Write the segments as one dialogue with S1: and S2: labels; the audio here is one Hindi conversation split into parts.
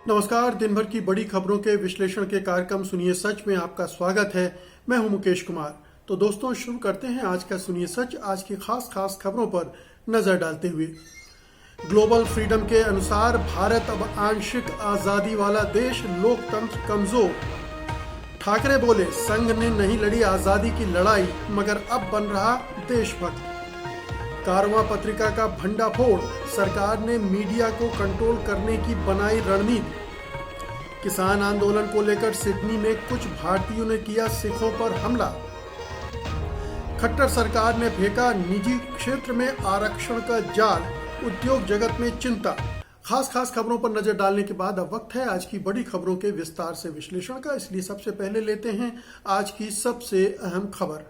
S1: नमस्कार। दिन भर की बड़ी खबरों के विश्लेषण के कार्यक्रम सुनिए सच में आपका स्वागत है। मैं हूं मुकेश कुमार। तो दोस्तों, शुरू करते हैं आज का सुनिए सच। आज की खास खबरों पर नजर डालते हुए, ग्लोबल फ्रीडम के अनुसार भारत अब आंशिक आजादी वाला देश, लोकतंत्र कमजोर। ठाकरे बोले, संघ ने नहीं लड़ी आजादी की लड़ाई मगर अब बन रहा देशभक्त। कारवां पत्रिका का भंडाफोड़, सरकार ने मीडिया को कंट्रोल करने की बनाई रणनीति। किसान आंदोलन को लेकर सिडनी में कुछ भारतीयों ने किया सिखों पर हमला। खट्टर सरकार ने फेंका निजी क्षेत्र में आरक्षण का जाल, उद्योग जगत में चिंता। खास खबरों पर नजर डालने के बाद अब वक्त है आज की बड़ी खबरों के विस्तार से विश्लेषण का। इसलिए सबसे पहले लेते हैं आज की सबसे अहम खबर।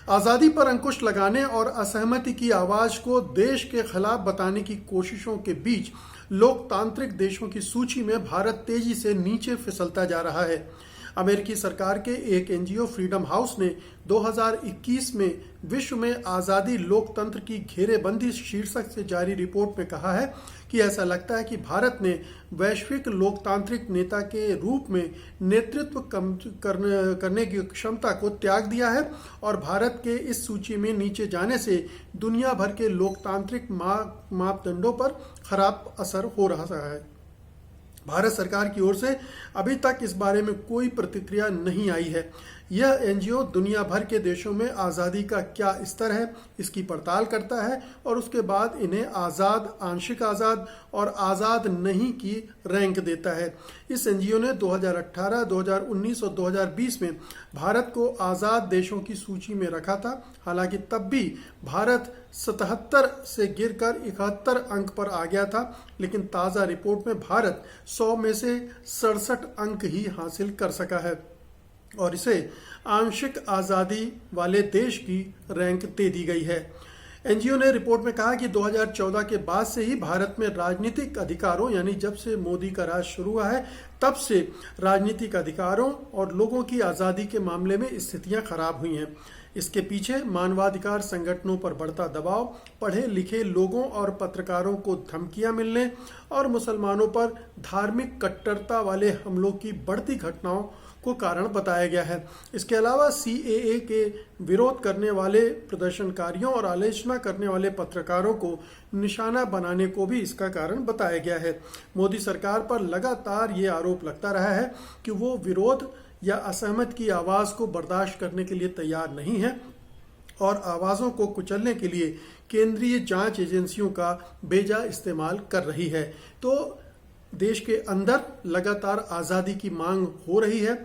S1: आजादी पर अंकुश लगाने और असहमति की आवाज को देश के खिलाफ बताने की कोशिशों के बीच लोकतांत्रिक देशों की सूची में भारत तेजी से नीचे फिसलता जा रहा है। अमेरिकी सरकार के एक एनजीओ फ्रीडम हाउस ने 2021 में विश्व में आज़ादी लोकतंत्र की घेरेबंदी शीर्षक से जारी रिपोर्ट में कहा है कि ऐसा लगता है कि भारत ने वैश्विक लोकतांत्रिक नेता के रूप में नेतृत्व करने की क्षमता को त्याग दिया है और भारत के इस सूची में नीचे जाने से दुनिया भर के लोकतांत्रिक मापदंडों पर खराब असर हो रहा है। भारत सरकार की ओर से अभी तक इस बारे में कोई प्रतिक्रिया नहीं आई है। यह एनजीओ दुनिया भर के देशों में आज़ादी का क्या स्तर है इसकी पड़ताल करता है और उसके बाद इन्हें आज़ाद, आंशिक आज़ाद और आज़ाद नहीं की रैंक देता है। इस एनजीओ ने 2018, 2019 और 2020 में भारत को आज़ाद देशों की सूची में रखा था। हालांकि तब भी भारत 77 से गिरकर 71 अंक पर आ गया था, लेकिन ताज़ा रिपोर्ट में भारत 100 में से 67 अंक ही हासिल कर सका है और इसे आंशिक आज़ादी वाले देश की रैंक दे दी गई है। एनजीओ ने रिपोर्ट में कहा कि 2014 के बाद से ही भारत में राजनीतिक अधिकारों, यानी जब से मोदी का राज शुरू हुआ है तब से राजनीतिक अधिकारों और लोगों की आज़ादी के मामले में स्थितियां खराब हुई हैं। इसके पीछे मानवाधिकार संगठनों पर बढ़ता दबाव, पढ़े लिखे लोगों और पत्रकारों को धमकियां मिलने और मुसलमानों पर धार्मिक कट्टरता वाले हमलों की बढ़ती घटनाओं को कारण बताया गया है। इसके अलावा सीएए के विरोध करने वाले प्रदर्शनकारियों और आलोचना करने वाले पत्रकारों को निशाना बनाने को भी इसका कारण बताया गया है। मोदी सरकार पर लगातार ये आरोप लगता रहा है कि वो विरोध या असहमत की आवाज़ को बर्दाश्त करने के लिए तैयार नहीं है और आवाज़ों को कुचलने के लिए केंद्रीय जांच एजेंसियों का बेजा इस्तेमाल कर रही है। तो देश के अंदर लगातार आज़ादी की मांग हो रही है।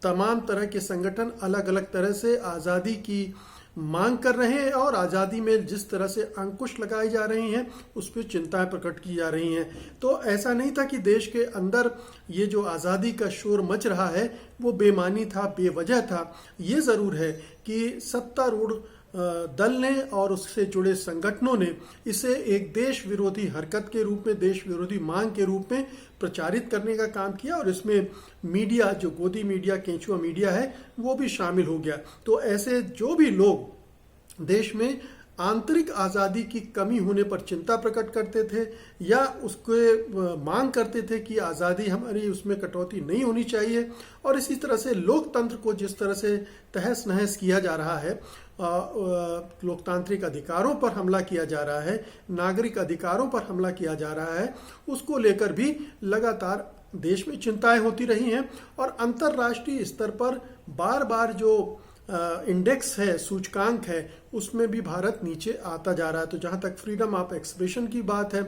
S1: तमाम तरह के संगठन अलग अलग तरह से आज़ादी की मांग कर रहे हैं और आज़ादी में जिस तरह से अंकुश लगाई जा रही हैं उस पर चिंताएं प्रकट की जा रही हैं। तो ऐसा नहीं था कि देश के अंदर ये जो आज़ादी का शोर मच रहा है वो बेमानी था, बेवजह था। ये ज़रूर है कि सत्तारूढ़ दल ने और उससे जुड़े संगठनों ने इसे एक देश विरोधी हरकत के रूप में, देश विरोधी मांग के रूप में प्रचारित करने का काम किया और इसमें मीडिया, जो गोदी मीडिया, केंचुआ मीडिया है, वो भी शामिल हो गया। तो ऐसे जो भी लोग देश में आंतरिक आज़ादी की कमी होने पर चिंता प्रकट करते थे या उसके मांग करते थे कि आज़ादी हमारी, उसमें कटौती नहीं होनी चाहिए, और इसी तरह से लोकतंत्र को जिस तरह से तहस नहस किया जा रहा है, लोकतांत्रिक अधिकारों पर हमला किया जा रहा है, नागरिक अधिकारों पर हमला किया जा रहा है, उसको लेकर भी लगातार देश में चिंताएं होती रही हैं। और अंतर्राष्ट्रीय स्तर पर बार बार जो इंडेक्स है, सूचकांक है, उसमें भी भारत नीचे आता जा रहा है। तो जहां तक फ्रीडम ऑफ एक्सप्रेशन की बात है,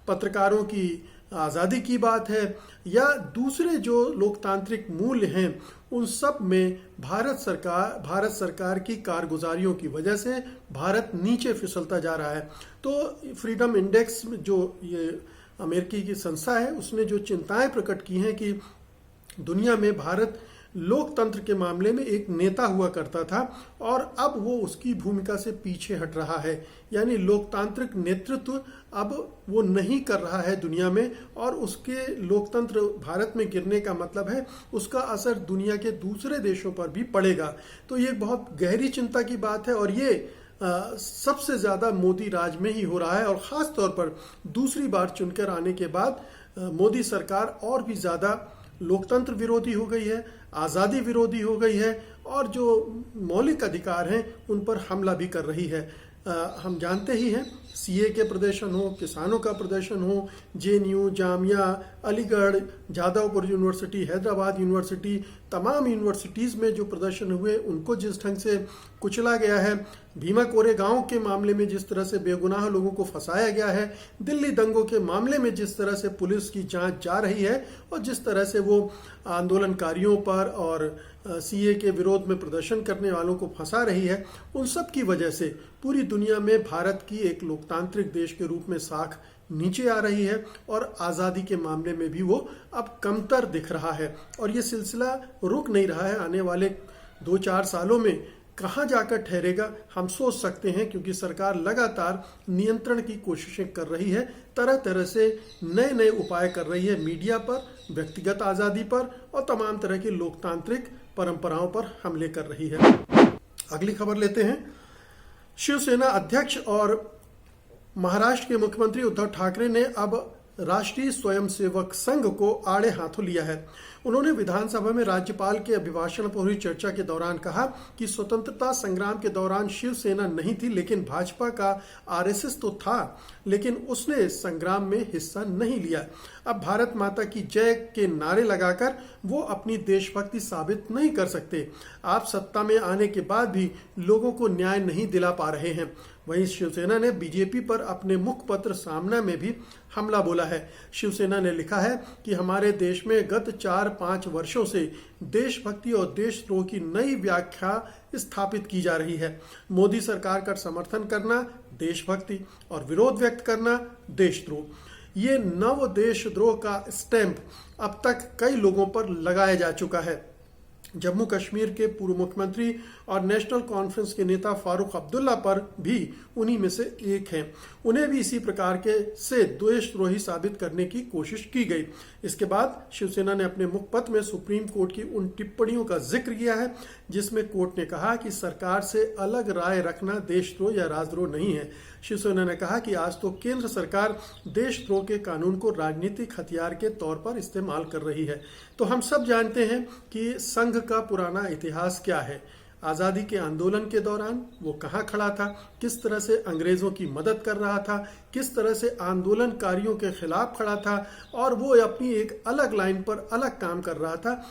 S1: पत्रकारों की आज़ादी की बात है या दूसरे जो लोकतांत्रिक मूल्य हैं, उन सब में भारत सरकार की कारगुजारियों की वजह से भारत नीचे फिसलता जा रहा है। तो फ्रीडम इंडेक्स, जो ये अमेरिकी की संस्था है, उसने जो चिंताएं प्रकट की हैं कि दुनिया में भारत लोकतंत्र के मामले में एक नेता हुआ करता था और अब वो उसकी भूमिका से पीछे हट रहा है, यानी लोकतांत्रिक नेतृत्व अब वो नहीं कर रहा है दुनिया में, और उसके लोकतंत्र भारत में गिरने का मतलब है उसका असर दुनिया के दूसरे देशों पर भी पड़ेगा। तो ये बहुत गहरी चिंता की बात है और ये सबसे ज़्यादा मोदी राज में ही हो रहा है और ख़ास तौर पर दूसरी बार चुनकर आने के बाद मोदी सरकार और भी ज़्यादा लोकतंत्र विरोधी हो गई है, आज़ादी विरोधी हो गई है और जो मौलिक अधिकार हैं उन पर हमला भी कर रही है। हम जानते ही हैं, सीए के प्रदर्शन हो, किसानों का प्रदर्शन हो, JNU, Jamia, Aligarh, Jadavpur university, Hyderabad university, तमाम यूनिवर्सिटीज़ में जो प्रदर्शन हुए उनको जिस ढंग से कुचला गया है, भीमा कोरेगांव के मामले में जिस तरह से बेगुनाह लोगों को फंसाया गया है, दिल्ली दंगों के मामले में जिस तरह से पुलिस की जांच जा रही है और जिस तरह से वो आंदोलनकारियों पर और सीए के विरोध में प्रदर्शन करने वालों को फंसा रही है, उन सब की वजह से पूरी दुनिया में भारत की एक लोकतांत्रिक देश के रूप में साख नीचे आ रही है और आज़ादी के मामले में भी वो अब कमतर दिख रहा है। और ये सिलसिला रुक नहीं रहा है। आने वाले 2-4 सालों में कहाँ जाकर ठहरेगा हम सोच सकते हैं, क्योंकि सरकार लगातार नियंत्रण की कोशिशें कर रही है, तरह तरह से नए नए उपाय कर रही है, मीडिया पर, व्यक्तिगत आज़ादी पर और तमाम तरह की लोकतांत्रिक परंपराओं पर हमले कर रही है। अगली खबर लेते हैं। शिवसेना अध्यक्ष और महाराष्ट्र के मुख्यमंत्री उद्धव ठाकरे ने अब राष्ट्रीय स्वयंसेवक संघ को आड़े हाथों लिया है। उन्होंने विधानसभा में राज्यपाल के अभिभाषण पर हुई चर्चा के दौरान कहा कि स्वतंत्रता संग्राम के दौरान शिवसेना नहीं थी, लेकिन भाजपा का आरएसएस तो था, लेकिन उसने संग्राम में हिस्सा नहीं लिया। अब भारत माता की जय के नारे लगाकर वो अपनी देशभक्ति साबित नहीं कर सकते। आप सत्ता में आने के बाद भी लोगों को न्याय नहीं दिला पा रहे हैं। वहीं शिवसेना ने बीजेपी पर अपने मुखपत्र सामना में भी हमला बोला है। शिवसेना ने लिखा है कि हमारे देश में गत 4-5 वर्षों से देशभक्ति और देशद्रोह की नई व्याख्या स्थापित की जा रही है। मोदी सरकार का समर्थन करना देशभक्ति और विरोध व्यक्त करना देशद्रोह। ये नव देशद्रोह का स्टैंप अब तक कई लोगों पर लगाया जा चुका है। जम्मू कश्मीर के पूर्व मुख्यमंत्री और नेशनल कॉन्फ्रेंस के नेता फारूक अब्दुल्ला पर भी उन्हीं में से एक हैं। उन्हें भी इसी प्रकार के से देशद्रोही साबित करने की कोशिश की गई। इसके बाद शिवसेना ने अपने मुखपत्र में सुप्रीम कोर्ट की उन टिप्पणियों का जिक्र किया है जिसमें कोर्ट ने कहा कि सरकार से अलग राय रखना देशद्रोह या राजद्रोह नहीं है। शिवसेना ने कहा कि आज तो केंद्र सरकार देशद्रोह के कानून को राजनीतिक हथियार के तौर पर इस्तेमाल कर रही है। तो हम सब जानते हैं कि संघ का पुराना इतिहास क्या है। आज़ादी के आंदोलन के दौरान वो कहाँ खड़ा था, किस तरह से अंग्रेज़ों की मदद कर रहा था, किस तरह से आंदोलनकारियों के खिलाफ खड़ा था और वो अपनी एक अलग लाइन पर अलग काम कर रहा था,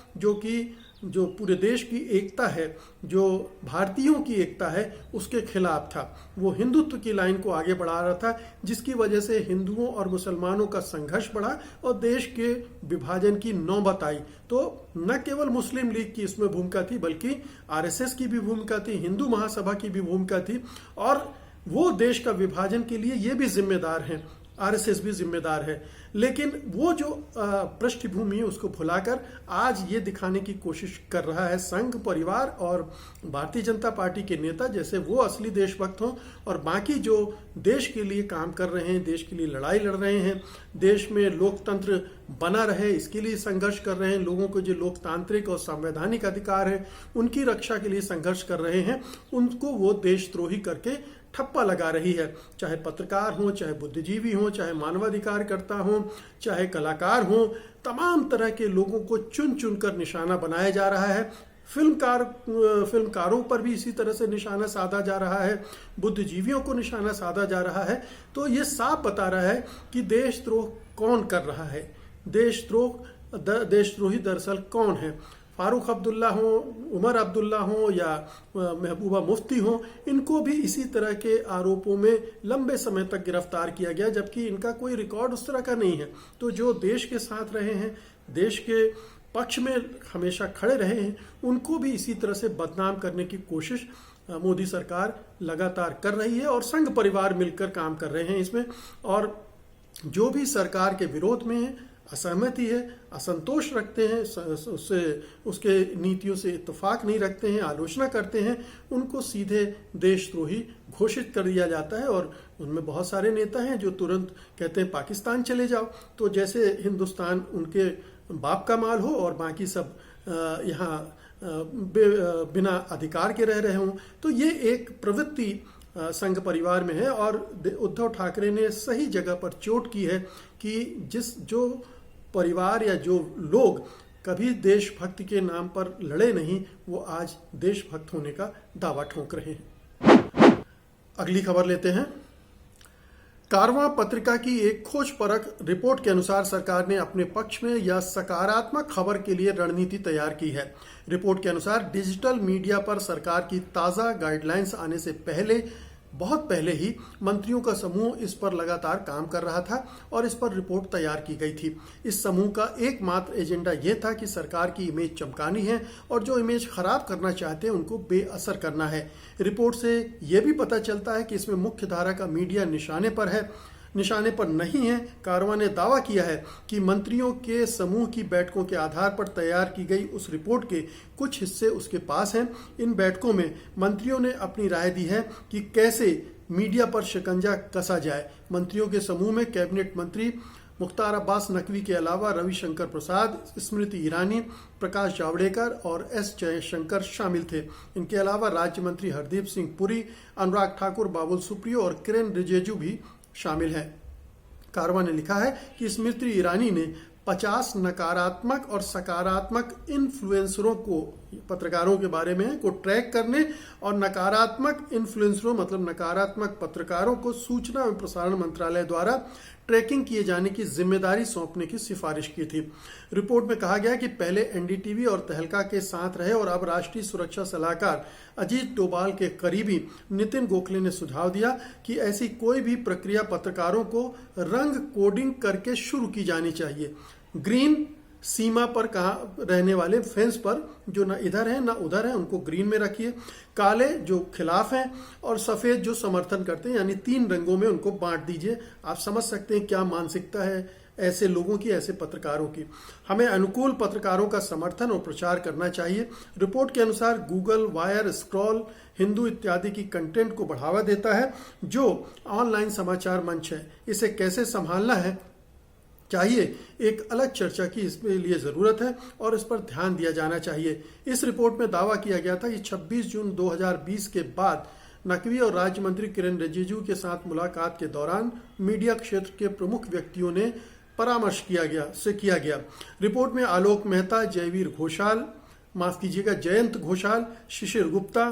S1: जो पूरे देश की एकता है, जो भारतीयों की एकता है, उसके खिलाफ था। वो हिंदुत्व की लाइन को आगे बढ़ा रहा था, जिसकी वजह से हिंदुओं और मुसलमानों का संघर्ष बढ़ा और देश के विभाजन की नौबत आई। तो न केवल मुस्लिम लीग की इसमें भूमिका थी, बल्कि आरएसएस की भी भूमिका थी, हिंदू महासभा की भी भूमिका थी और वो देश का विभाजन के लिए ये भी जिम्मेदार हैं, आरएसएस भी जिम्मेदार है। लेकिन वो जो पृष्ठभूमि है उसको भुलाकर आज ये दिखाने की कोशिश कर रहा है संघ परिवार और भारतीय जनता पार्टी के नेता जैसे वो असली देशभक्त हों और बाकी जो देश के लिए काम कर रहे हैं, देश के लिए लड़ाई लड़ रहे हैं, देश में लोकतंत्र बना रहे इसके लिए संघर्ष कर रहे हैं, लोगों को जो लोकतांत्रिक और संवैधानिक अधिकार है उनकी रक्षा के लिए संघर्ष कर रहे हैं, उनको वो देशद्रोही करके ठप्पा लगा रही है। चाहे पत्रकार हो, चाहे बुद्धिजीवी हो, चाहे मानवाधिकारकर्ता हो, चाहे कलाकार हो, तमाम तरह के लोगों को चुन चुन कर निशाना बनाया जा रहा है। फिल्मकारों पर भी इसी तरह से निशाना साधा जा रहा है, बुद्धिजीवियों को निशाना साधा जा रहा है। तो ये साफ बता रहा है कि देशद्रोह कौन कर रहा है, देशद्रोही दरअसल कौन है। फारूक अब्दुल्ला हो, उमर अब्दुल्ला हो या महबूबा मुफ्ती हो, इनको भी इसी तरह के आरोपों में लंबे समय तक गिरफ्तार किया गया, जबकि इनका कोई रिकॉर्ड उस तरह का नहीं है। तो जो देश के साथ रहे हैं, देश के पक्ष में हमेशा खड़े रहे हैं, उनको भी इसी तरह से बदनाम करने की कोशिश मोदी सरकार लगातार कर रही है और संघ परिवार मिलकर काम कर रहे हैं इसमें। और जो भी सरकार के विरोध में है, असहमति है, असंतोष रखते हैं, उसके नीतियों से इत्तेफाक नहीं रखते हैं, आलोचना करते हैं, उनको सीधे देशद्रोही घोषित कर दिया जाता है। और उनमें बहुत सारे नेता हैं जो तुरंत कहते हैं पाकिस्तान चले जाओ, तो जैसे हिंदुस्तान उनके बाप का माल हो और बाकी सब यहाँ बिना अधिकार के रह रहे हों। तो ये एक प्रवृत्ति संघ परिवार में है और उद्धव ठाकरे ने सही जगह पर चोट की है कि जो परिवार या जो लोग कभी देशभक्ति के नाम पर लड़े नहीं, वो आज देशभक्त होने का दावा ठोक रहे हैं। अगली खबर लेते हैं। कारवां पत्रिका की एक खोजपरक रिपोर्ट के अनुसार सरकार ने अपने पक्ष में यह सकारात्मक खबर के लिए रणनीति तैयार की है। रिपोर्ट के अनुसार डिजिटल मीडिया पर सरकार की ताज़ा गाइडलाइंस आने से बहुत पहले ही मंत्रियों का समूह इस पर लगातार काम कर रहा था और इस पर रिपोर्ट तैयार की गई थी। इस समूह का एकमात्र एजेंडा यह था कि सरकार की इमेज चमकानी है और जो इमेज खराब करना चाहते हैं उनको बेअसर करना है। रिपोर्ट से यह भी पता चलता है कि इसमें मुख्य धारा का मीडिया निशाने पर नहीं है। कारवां ने दावा किया है कि मंत्रियों के समूह की बैठकों के आधार पर तैयार की गई उस रिपोर्ट के कुछ हिस्से उसके पास हैं। इन बैठकों में मंत्रियों ने अपनी राय दी है कि कैसे मीडिया पर शिकंजा कसा जाए। मंत्रियों के समूह में कैबिनेट मंत्री मुख्तार अब्बास नकवी के अलावा रविशंकर प्रसाद, स्मृति ईरानी, प्रकाश जावड़ेकर और एस जयशंकर शामिल थे। इनके अलावा राज्य मंत्री हरदीप सिंह पुरी, अनुराग ठाकुर, बाबुल सुप्रियो और किरेन रिजिजू भी शामिल है। कारवां ने लिखा है कि स्मृति ईरानी ने 50 नकारात्मक और सकारात्मक इन्फ्लुएंसरों को, पत्रकारों के बारे में, को ट्रैक करने और नकारात्मक इन्फ्लुएंसरों मतलब नकारात्मक पत्रकारों को सूचना एवं प्रसारण मंत्रालय द्वारा ट्रैकिंग किए जाने की जिम्मेदारी सौंपने की सिफारिश की थी। रिपोर्ट में कहा गया कि पहले एनडीटीवी और तहलका के साथ रहे और अब राष्ट्रीय सुरक्षा सलाहकार अजीत डोभाल के करीबी नितिन गोखले ने सुझाव दिया कि ऐसी कोई भी प्रक्रिया पत्रकारों को रंग कोडिंग करके शुरू की जानी चाहिए। ग्रीन सीमा पर कहाँ रहने वाले फेंस पर जो ना इधर है ना उधर है उनको ग्रीन में रखिए, काले जो खिलाफ हैं और सफेद जो समर्थन करते हैं, यानी 3 रंगों में उनको बांट दीजिए। आप समझ सकते हैं क्या मानसिकता है ऐसे लोगों की, ऐसे पत्रकारों की। हमें अनुकूल पत्रकारों का समर्थन और प्रचार करना चाहिए। रिपोर्ट के अनुसार गूगल, वायर, स्क्रॉल, हिंदू इत्यादि की कंटेंट को बढ़ावा देता है जो ऑनलाइन समाचार मंच है। इसे कैसे संभालना है चाहिए, एक अलग चर्चा की इसके लिए जरूरत है और इस पर ध्यान दिया जाना चाहिए। इस रिपोर्ट में दावा किया गया था कि 26 जून 2020 के बाद नकवी और राज्य मंत्री किरेन रिजिजू के साथ मुलाकात के दौरान मीडिया क्षेत्र के प्रमुख व्यक्तियों ने परामर्श किया गया। रिपोर्ट में आलोक मेहता, जयंत घोषाल, शिशिर गुप्ता,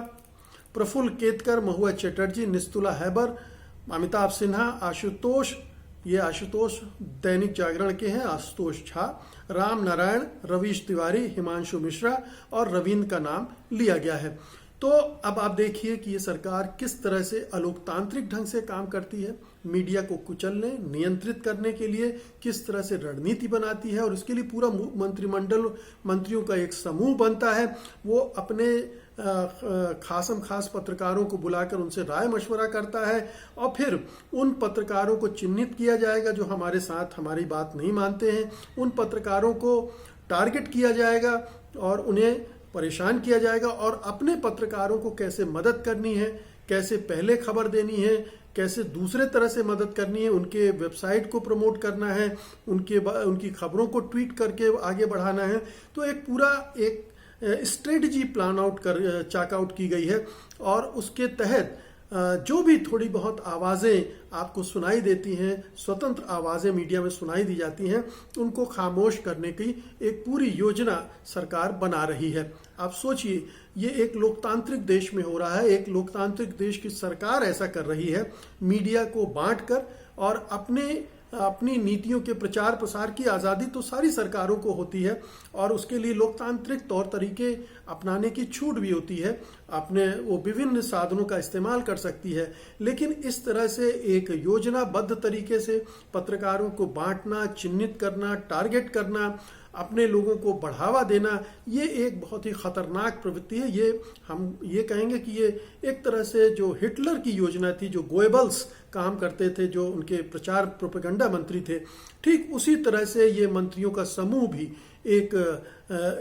S1: प्रफुल्ल केतकर, महुआ चटर्जी, निस्तुला हैबर, अमिताभ सिन्हा, आशुतोष दैनिक जागरण के हैं, आशुतोष झा, राम नारायण, रवीश तिवारी, हिमांशु मिश्रा और रविंद्र का नाम लिया गया है। तो अब आप देखिए कि ये सरकार किस तरह से अलोकतांत्रिक ढंग से काम करती है। मीडिया को कुचलने, नियंत्रित करने के लिए किस तरह से रणनीति बनाती है और इसके लिए पूरा मंत्रिमंडल, मंत्रियों का एक समूह बनता है। वो अपने खास पत्रकारों को बुलाकर उनसे राय मशवरा करता है और फिर उन पत्रकारों को चिन्हित किया जाएगा जो हमारे साथ हमारी बात नहीं मानते हैं। उन पत्रकारों को टारगेट किया जाएगा और उन्हें परेशान किया जाएगा और अपने पत्रकारों को कैसे मदद करनी है, कैसे पहले खबर देनी है, कैसे दूसरे तरह से मदद करनी है, उनके वेबसाइट को प्रमोट करना है, उनकी खबरों को ट्वीट करके आगे बढ़ाना है। तो एक पूरा स्ट्रेटजी प्लान आउट चाक आउट की गई है और उसके तहत जो भी थोड़ी बहुत आवाज़ें आपको सुनाई देती हैं, स्वतंत्र आवाज़ें मीडिया में सुनाई दी जाती हैं, उनको खामोश करने की एक पूरी योजना सरकार बना रही है। आप सोचिए, ये एक लोकतांत्रिक देश में हो रहा है, एक लोकतांत्रिक देश की सरकार ऐसा कर रही है, मीडिया को बांटकर। और अपनी नीतियों के प्रचार प्रसार की आज़ादी तो सारी सरकारों को होती है और उसके लिए लोकतांत्रिक तौर तरीके अपनाने की छूट भी होती है, अपने वो विभिन्न साधनों का इस्तेमाल कर सकती है। लेकिन इस तरह से एक योजनाबद्ध तरीके से पत्रकारों को बांटना, चिन्हित करना, टारगेट करना, अपने लोगों को बढ़ावा देना, ये एक बहुत ही खतरनाक प्रवृत्ति है। ये हम ये कहेंगे कि ये एक तरह से जो हिटलर की योजना थी, जो गोएबल्स काम करते थे, जो उनके प्रचार प्रोपेगेंडा मंत्री थे, ठीक उसी तरह से ये मंत्रियों का समूह भी एक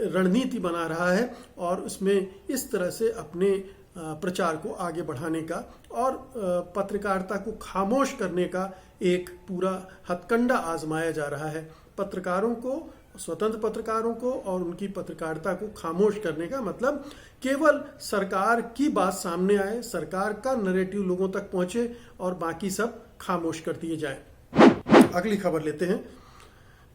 S1: रणनीति बना रहा है और उसमें इस तरह से अपने प्रचार को आगे बढ़ाने का और पत्रकारिता को खामोश करने का एक पूरा हथकंडा आजमाया जा रहा है। पत्रकारों को, स्वतंत्र पत्रकारों को और उनकी पत्रकारिता को खामोश करने का मतलब केवल सरकार की बात सामने आए, सरकार का नैरेटिव लोगों तक पहुंचे और बाकी सब खामोश कर दिए जाए। अगली खबर लेते हैं।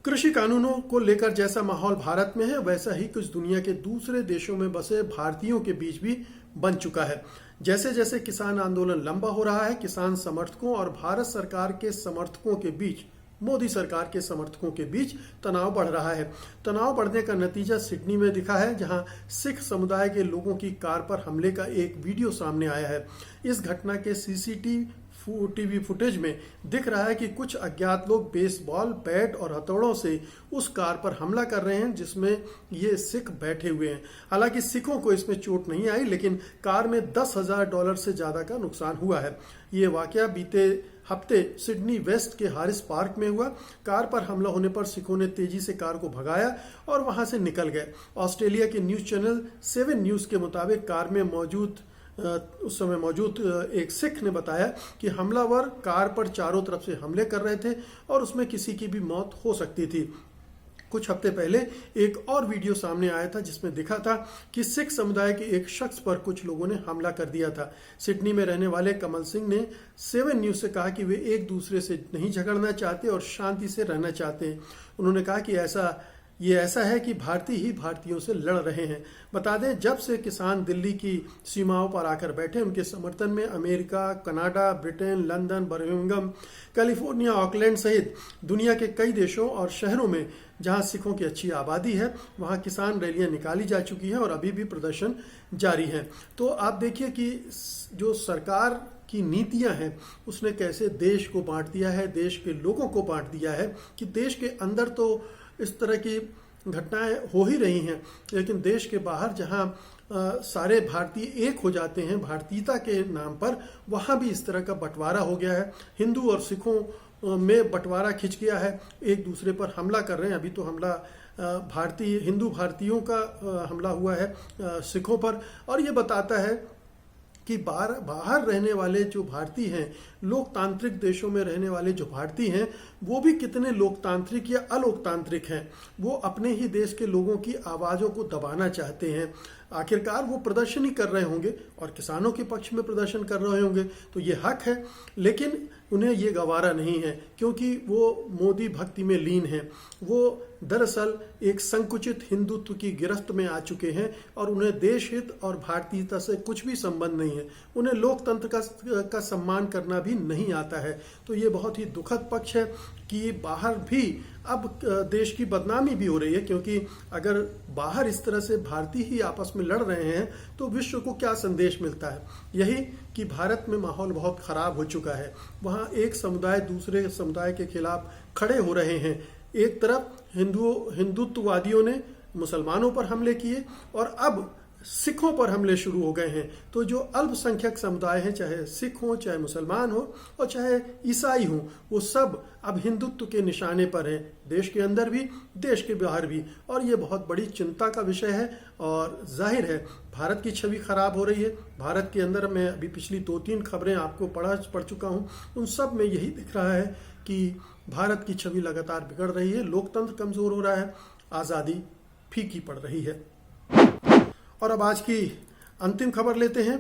S1: कृषि कानूनों को लेकर जैसा माहौल भारत में है वैसा ही कुछ दुनिया के दूसरे देशों में बसे भारतीयों के बीच भी बन चुका है। जैसे जैसे किसान आंदोलन लंबा हो रहा है, किसान समर्थकों और भारत सरकार के समर्थकों के बीच, मोदी सरकार के समर्थकों के बीच तनाव बढ़ रहा है। तनाव बढ़ने का नतीजा सिडनी में दिखा है, जहां सिख समुदाय के लोगों की कार पर हमले का एक वीडियो सामने आया है। इस घटना के सीसीटीवी फुटेज में दिख रहा है कि कुछ अज्ञात लोग बेसबॉल बैट और हथौड़ों से उस कार पर हमला कर रहे हैं जिसमें ये सिख बैठे हुए हैं। हालांकि सिखों को इसमें चोट नहीं आई, लेकिन कार में $10,000 से ज्यादा का नुकसान हुआ है। ये वाकया बीते हफ्ते सिडनी वेस्ट के हारिस पार्क में हुआ। कार पर हमला होने पर सिखों ने तेजी से कार को भगाया और वहां से निकल गए। ऑस्ट्रेलिया के न्यूज चैनल 7 न्यूज के मुताबिक कार में उस समय मौजूद एक सिख ने बताया कि हमलावर कार पर चारों तरफ से हमले कर रहे थे और उसमें किसी की भी मौत हो सकती थी। कुछ हफ्ते पहले एक और वीडियो सामने आया था जिसमें दिखा था कि सिख समुदाय के एक शख्स पर कुछ लोगों ने हमला कर दिया था। सिडनी में रहने वाले कमल सिंह ने 7 न्यूज से कहा कि वे एक दूसरे से नहीं झगड़ना चाहते और शांति से रहना चाहते हैं। उन्होंने कहा कि ये ऐसा है कि भारतीय ही भारतीयों से लड़ रहे हैं। बता दें, जब से किसान दिल्ली की सीमाओं पर आकर बैठे, उनके समर्थन में America, Canada, Britain, London, Birmingham, California, Auckland सहित दुनिया के कई देशों और शहरों में जहां सिखों की अच्छी आबादी है वहां किसान रैलियां निकाली जा चुकी हैं और अभी भी प्रदर्शन जारी है। तो आप देखिए कि जो सरकार की नीतियां हैं उसने कैसे देश को बांट दिया है, देश के लोगों को बांट दिया है कि देश के अंदर तो इस तरह की घटनाएं हो ही रही हैं, लेकिन देश के बाहर जहां सारे भारतीय एक हो जाते हैं भारतीयता के नाम पर, वहां भी इस तरह का बंटवारा हो गया है। हिंदू और सिखों में बंटवारा खिंच गया है, एक दूसरे पर हमला कर रहे हैं। अभी तो हमला हिंदू भारतीयों का हमला हुआ है सिखों पर, और ये बताता है कि बाहर रहने वाले जो भारतीय हैं, लोकतांत्रिक देशों में रहने वाले जो भारतीय हैं, वो भी कितने लोकतांत्रिक या अलोकतांत्रिक हैं। वो अपने ही देश के लोगों की आवाज़ों को दबाना चाहते हैं। आखिरकार वो प्रदर्शन ही कर रहे होंगे और किसानों के पक्ष में प्रदर्शन कर रहे होंगे, तो ये हक है, लेकिन उन्हें ये गवारा नहीं है क्योंकि वो मोदी भक्ति में लीन हैं। वो दरअसल एक संकुचित हिंदुत्व की गिरफ्त में आ चुके हैं और उन्हें देश हित और भारतीयता से कुछ भी संबंध नहीं है। उन्हें लोकतंत्र का सम्मान करना भी नहीं आता है। तो ये बहुत ही दुखद पक्ष है कि बाहर भी अब देश की बदनामी भी हो रही है, क्योंकि अगर बाहर इस तरह से भारतीय ही आपस में लड़ रहे हैं तो विश्व को क्या संदेश मिलता है? यही कि भारत में माहौल बहुत खराब हो चुका है। वहाँ एक समुदाय दूसरे समुदाय के खिलाफ खड़े हो रहे हैं। एक तरफ हिंदुत्ववादियों ने मुसलमानों पर हमले किए और अब सिखों पर हमले शुरू हो गए हैं। तो जो अल्पसंख्यक समुदाय हैं, चाहे सिख हो, चाहे मुसलमान हो और चाहे ईसाई हो, वो सब अब हिंदुत्व के निशाने पर हैं, देश के अंदर भी, देश के बाहर भी। और ये बहुत बड़ी चिंता का विषय है और जाहिर है भारत की छवि खराब हो रही है। भारत के अंदर मैं अभी पिछली 2-3 खबरें आपको पढ़ चुका हूँ, उन सब में यही दिख रहा है कि भारत की छवि लगातार बिगड़ रही है, लोकतंत्र कमजोर हो रहा है, आज़ादी फीकी पड़ रही है। और अब आज की अंतिम खबर लेते हैं।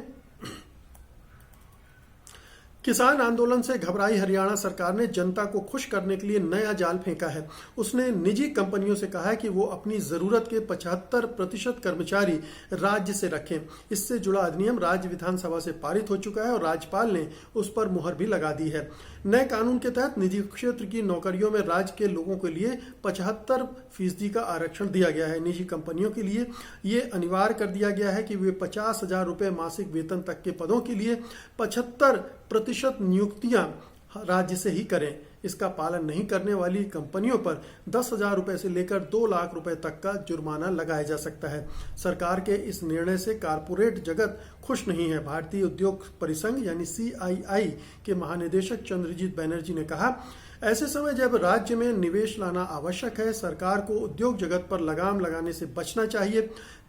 S1: किसान आंदोलन से घबराई हरियाणा सरकार ने जनता को खुश करने के लिए नया जाल फेंका है। उसने निजी कंपनियों से कहा है कि वो अपनी जरूरत के 75% कर्मचारी राज्य से रखें। इससे जुड़ा अधिनियम राज्य विधानसभा से पारित हो चुका है और राज्यपाल ने उस पर मुहर भी लगा दी है। नए कानून के तहत निजी क्षेत्र की नौकरियों में राज्य के लोगों के लिए 75% का आरक्षण दिया गया है। निजी कंपनियों के लिए ये अनिवार्य कर दिया गया है कि वे 50,000 रुपये मासिक वेतन तक के पदों के लिए 75% नियुक्तियां राज्य से ही करें। इसका पालन नहीं करने वाली कंपनियों पर 10,000 रुपए से लेकर 2 लाख रुपए तक का जुर्माना लगाया जा सकता है। सरकार के इस निर्णय से कारपोरेट जगत खुश नहीं है। भारतीय उद्योग परिसंघ यानी CII के महानिदेशक चंद्रजीत बैनर्जी ने कहा, ऐसे समय जब राज्य में निवेश लाना आवश्यक है, सरकार को उद्योग जगत पर लगाम लगाने से बचना चाहिए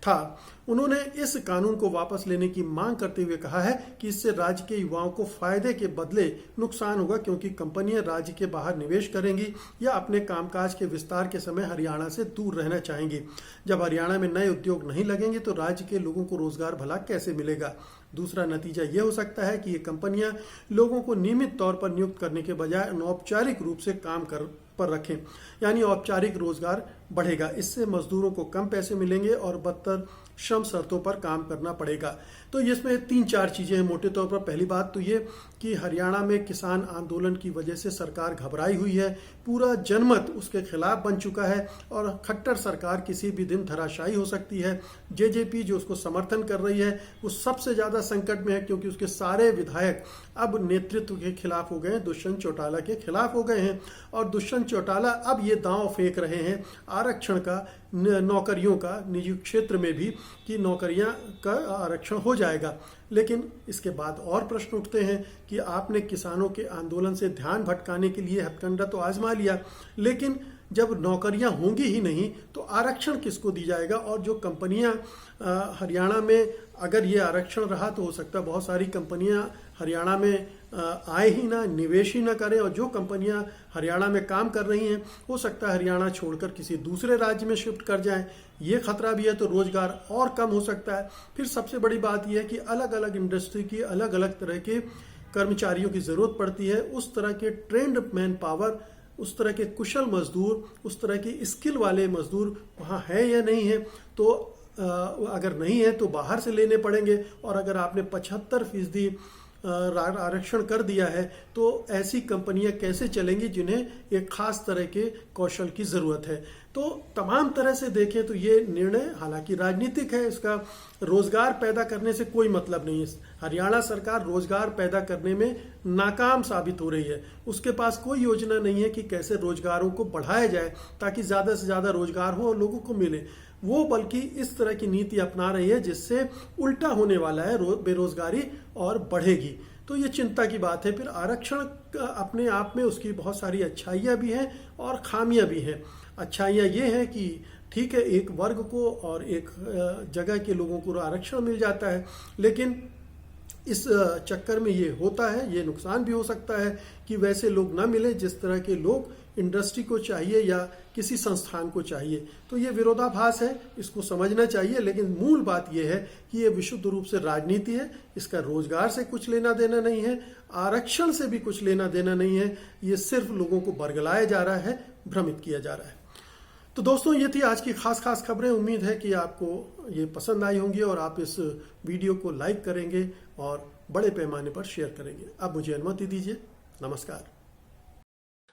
S1: था। उन्होंने इस कानून को वापस लेने की मांग करते हुए कहा है कि इससे राज्य के युवाओं को फायदे के बदले नुकसान होगा, क्योंकि कंपनियां राज्य के बाहर निवेश करेंगी या अपने कामकाज के विस्तार के समय हरियाणा से दूर रहना चाहेंगी। जब हरियाणा में नए उद्योग नहीं लगेंगे तो राज्य के लोगों को रोजगार भला कैसे मिलेगा? दूसरा नतीजा यह हो सकता है कि ये कंपनियां लोगों को नियमित तौर पर नियुक्त करने के बजाय अनौपचारिक रूप से काम पर रखें, यानी औपचारिक रोजगार बढ़ेगा। इससे मजदूरों को कम पैसे मिलेंगे और बदतर श्रम शर्तों पर काम करना पड़ेगा। तो इसमें 3-4 चीजें हैं मोटे तौर पर। पहली बात तो ये कि हरियाणा में किसान आंदोलन की वजह से सरकार घबराई हुई है, पूरा जनमत उसके खिलाफ बन चुका है और खट्टर सरकार किसी भी दिन धराशायी हो सकती है। जेजेपी जो उसको समर्थन कर रही है वो सबसे ज्यादा संकट में है, क्योंकि उसके सारे विधायक अब नेतृत्व के खिलाफ हो गए हैं, दुष्यंत चौटाला के खिलाफ हो गए हैं। और दुष्यंत चौटाला अब ये दांव फेंक रहे हैं आरक्षण का, नौकरियों का, निजी क्षेत्र में भी, कि नौकरियां का आरक्षण हो जाएगा। लेकिन इसके बाद और प्रश्न उठते हैं कि आपने किसानों के आंदोलन से ध्यान भटकाने के लिए हथकंडा तो आजमा लिया, लेकिन जब नौकरियां होंगी ही नहीं तो आरक्षण किसको दी जाएगा? और जो कंपनियां हरियाणा में, अगर ये आरक्षण रहा तो हो सकता है बहुत सारी कंपनियां हरियाणा में आए ही ना, निवेश ही ना करें, और जो कंपनियां हरियाणा में काम कर रही हैं हो सकता है हरियाणा छोड़कर किसी दूसरे राज्य में शिफ्ट कर जाएं। ये खतरा भी है, तो रोजगार और कम हो सकता है। फिर सबसे बड़ी बात यह है कि अलग अलग इंडस्ट्री की अलग अलग तरह के कर्मचारियों की जरूरत पड़ती है। उस तरह के ट्रेंड मैन पावर, उस तरह के कुशल मजदूर, उस तरह के स्किल वाले मजदूर वहाँ है या नहीं है? तो अगर नहीं है तो बाहर से लेने पड़ेंगे। और अगर आपने 75% आरक्षण कर दिया है तो ऐसी कंपनियां कैसे चलेंगी जिन्हें एक खास तरह के कौशल की जरूरत है? तो तमाम तरह से देखें तो ये निर्णय हालांकि राजनीतिक है, इसका रोजगार पैदा करने से कोई मतलब नहीं है। हरियाणा सरकार रोजगार पैदा करने में नाकाम साबित हो रही है। उसके पास कोई योजना नहीं है कि कैसे रोजगारों को बढ़ाया जाए ताकि ज्यादा से ज्यादा रोजगार हो और लोगों को मिले। वो बल्कि इस तरह की नीति अपना रही है जिससे उल्टा होने वाला है, बेरोजगारी और बढ़ेगी। तो ये चिंता की बात है। फिर आरक्षण अपने आप में उसकी बहुत सारी अच्छाइयाँ भी हैं और खामियां भी हैं। अच्छाइयाँ ये हैं कि ठीक है, एक वर्ग को और एक जगह के लोगों को आरक्षण मिल जाता है, लेकिन इस चक्कर में ये होता है, ये नुकसान भी हो सकता है कि वैसे लोग ना मिले जिस तरह के लोग इंडस्ट्री को चाहिए या किसी संस्थान को चाहिए। तो ये विरोधाभास है, इसको समझना चाहिए। लेकिन मूल बात यह है कि ये विशुद्ध रूप से राजनीति है, इसका रोजगार से कुछ लेना देना नहीं है, आरक्षण से भी कुछ लेना देना नहीं है। ये सिर्फ लोगों को बरगलाया जा रहा है, भ्रमित किया जा रहा है। तो दोस्तों, ये थी आज की खास खबरें। उम्मीद है कि आपको ये पसंद आई होंगी और आप इस वीडियो को लाइक करेंगे और बड़े पैमाने पर शेयर करेंगे। अब मुझे अनुमति दीजिए। नमस्कार।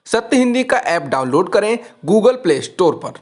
S2: सत्य हिंदी का ऐप डाउनलोड करें गूगल प्ले स्टोर पर।